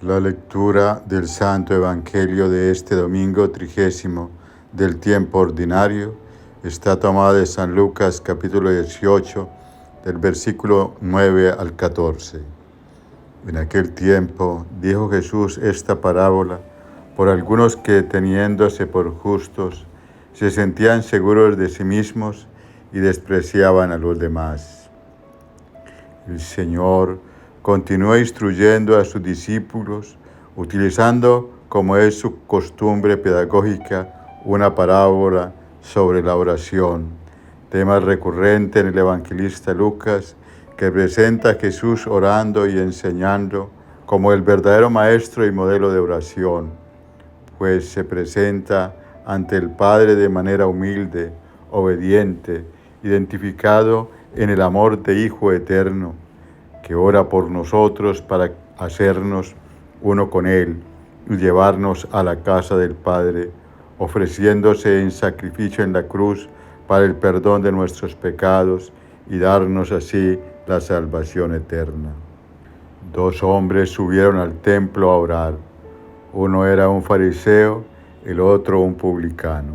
La lectura del Santo Evangelio de este domingo 30 del tiempo ordinario está tomada de San Lucas capítulo 18 del versículo 9 al 14. En aquel tiempo dijo Jesús esta parábola por algunos que, teniéndose por justos, se sentían seguros de sí mismos y despreciaban a los demás. El Señor continúa instruyendo a sus discípulos, utilizando, como es su costumbre pedagógica, una parábola sobre la oración, tema recurrente en el evangelista Lucas, que presenta a Jesús orando y enseñando como el verdadero maestro y modelo de oración, pues se presenta ante el Padre de manera humilde, obediente, identificado en el amor de Hijo eterno, que ora por nosotros para hacernos uno con Él y llevarnos a la casa del Padre, ofreciéndose en sacrificio en la cruz para el perdón de nuestros pecados y darnos así la salvación eterna. 2 hombres subieron al templo a orar. Uno era un fariseo, el otro un publicano.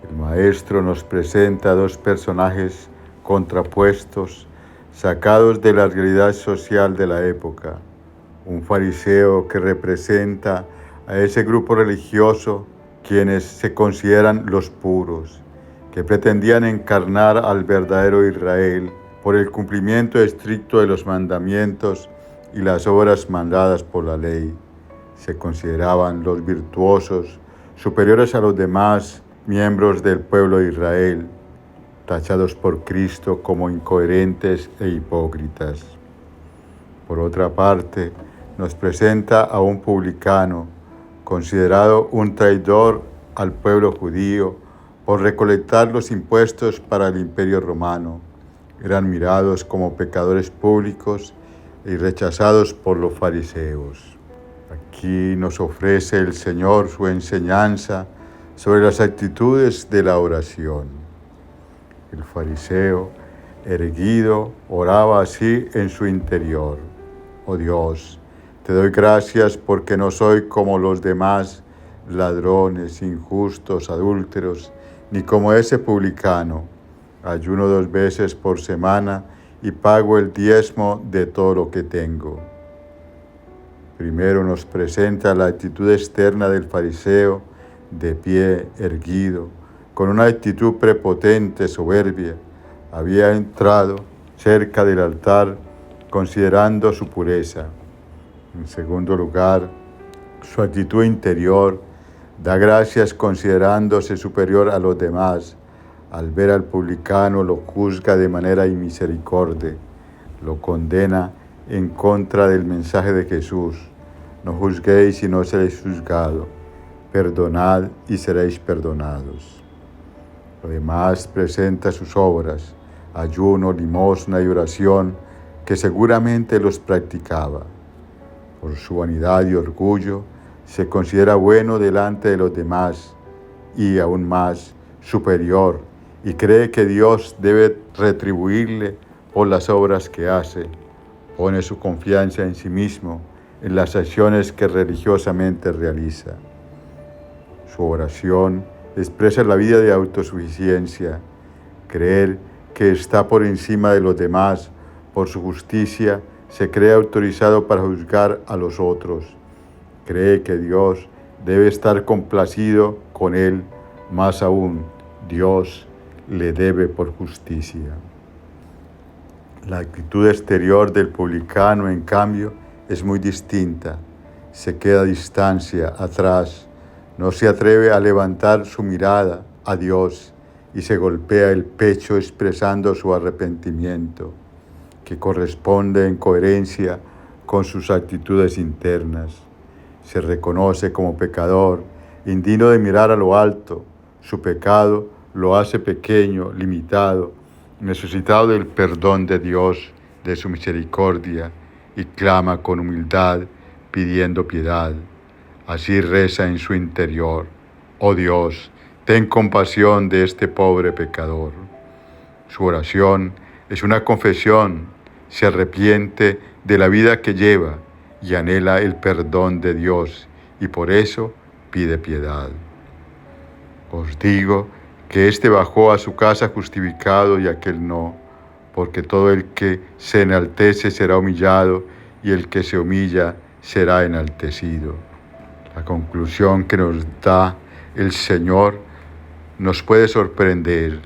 El maestro nos presenta 2 personajes contrapuestos, sacados de la realidad social de la época. Un fariseo que representa a ese grupo religioso quienes se consideran los puros, que pretendían encarnar al verdadero Israel por el cumplimiento estricto de los mandamientos y las obras mandadas por la ley. Se consideraban los virtuosos, superiores a los demás miembros del pueblo de Israel, tachados por Cristo como incoherentes e hipócritas. Por otra parte, nos presenta a un publicano, considerado un traidor al pueblo judío por recolectar los impuestos para el Imperio Romano. Eran mirados como pecadores públicos y rechazados por los fariseos. Aquí nos ofrece el Señor su enseñanza sobre las actitudes de la oración. El fariseo, erguido, oraba así en su interior: Oh Dios, te doy gracias porque no soy como los demás ladrones, injustos, adúlteros, ni como ese publicano. Ayuno 2 veces por semana y pago el diezmo de todo lo que tengo. Primero nos presenta la actitud externa del fariseo, de pie, erguido, con una actitud prepotente, soberbia. Había entrado cerca del altar considerando su pureza. En segundo lugar, su actitud interior, da gracias considerándose superior a los demás. Al ver al publicano lo juzga de manera inmisericordia, lo condena en contra del mensaje de Jesús: no juzguéis y no seréis juzgados, perdonad y seréis perdonados. Además presenta sus obras, ayuno, limosna y oración, que seguramente los practicaba. Por su vanidad y orgullo, se considera bueno delante de los demás y aún más superior, y cree que Dios debe retribuirle por las obras que hace. Pone su confianza en sí mismo, en las acciones que religiosamente realiza. Su oración expresa la vida de autosuficiencia, creer que está por encima de los demás. Por su justicia se cree autorizado para juzgar a los otros. Cree que Dios debe estar complacido con él, más aún, Dios le debe por justicia. La actitud exterior del publicano, en cambio, es muy distinta. Se queda a distancia, atrás, no se atreve a levantar su mirada a Dios y se golpea el pecho expresando su arrepentimiento, que corresponde en coherencia con sus actitudes internas. Se reconoce como pecador, indigno de mirar a lo alto. Su pecado lo hace pequeño, limitado, necesitado del perdón de Dios, de su misericordia, y clama con humildad, pidiendo piedad. Así reza en su interior: Oh Dios, ten compasión de este pobre pecador. Su oración es una confesión, se arrepiente de la vida que lleva y anhela el perdón de Dios y por eso pide piedad. Os digo que éste bajó a su casa justificado y aquel no, porque todo el que se enaltece será humillado y el que se humilla será enaltecido. La conclusión que nos da el Señor nos puede sorprender,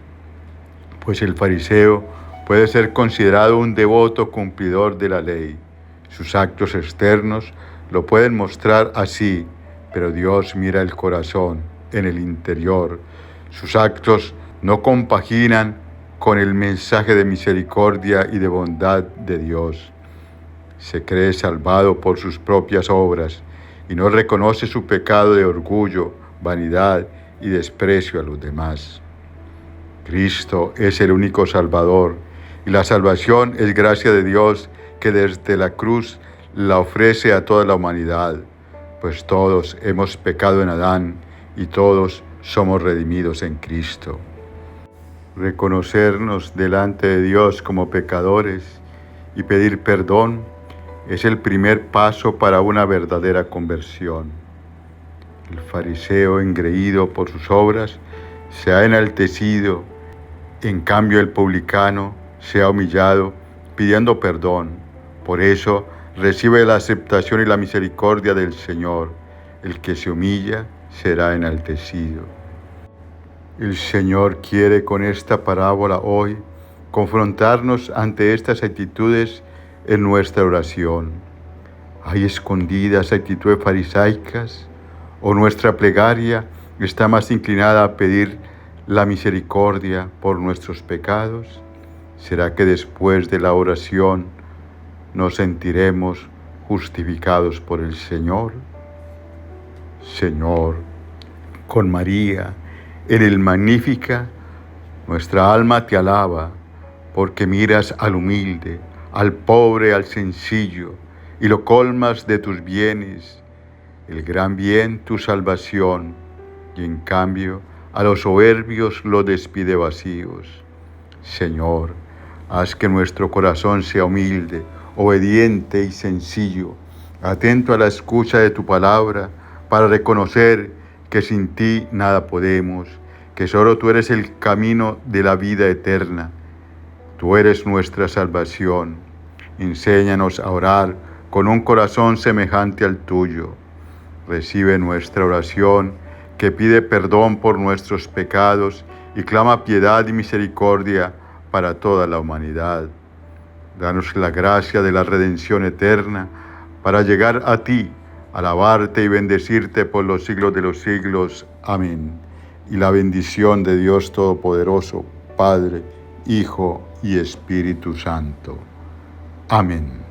pues el fariseo puede ser considerado un devoto cumplidor de la ley. Sus actos externos lo pueden mostrar así, pero Dios mira el corazón, en el interior. Sus actos no compaginan con el mensaje de misericordia y de bondad de Dios. Se cree salvado por sus propias obras y no reconoce su pecado de orgullo, vanidad y desprecio a los demás. Cristo es el único Salvador y la salvación es gracia de Dios que desde la cruz la ofrece a toda la humanidad, pues todos hemos pecado en Adán y todos somos redimidos en Cristo. Reconocernos delante de Dios como pecadores y pedir perdón es el primer paso para una verdadera conversión. El fariseo, engreído por sus obras, se ha enaltecido, en cambio el publicano se ha humillado pidiendo perdón. Por eso recibe la aceptación y la misericordia del Señor. El que se humilla será enaltecido. El Señor quiere con esta parábola hoy confrontarnos ante estas actitudes en nuestra oración. ¿Hay escondidas actitudes farisaicas o nuestra plegaria está más inclinada a pedir la misericordia por nuestros pecados? ¿Será que después de la oración nos sentiremos justificados por el Señor? Señor, con María, en el Magnífica, nuestra alma te alaba, porque miras al humilde, al pobre, al sencillo, y lo colmas de tus bienes, el gran bien, tu salvación, y en cambio a los soberbios los despide vacíos. Señor, haz que nuestro corazón sea humilde, obediente y sencillo, atento a la escucha de tu palabra, para reconocer que sin ti nada podemos, que solo tú eres el camino de la vida eterna. Tú eres nuestra salvación. Enséñanos a orar con un corazón semejante al tuyo. Recibe nuestra oración, que pide perdón por nuestros pecados y clama piedad y misericordia para toda la humanidad. Danos la gracia de la redención eterna para llegar a ti, alabarte y bendecirte por los siglos de los siglos. Amén. Y la bendición de Dios Todopoderoso, Padre, Hijo y Espíritu Santo. Amén.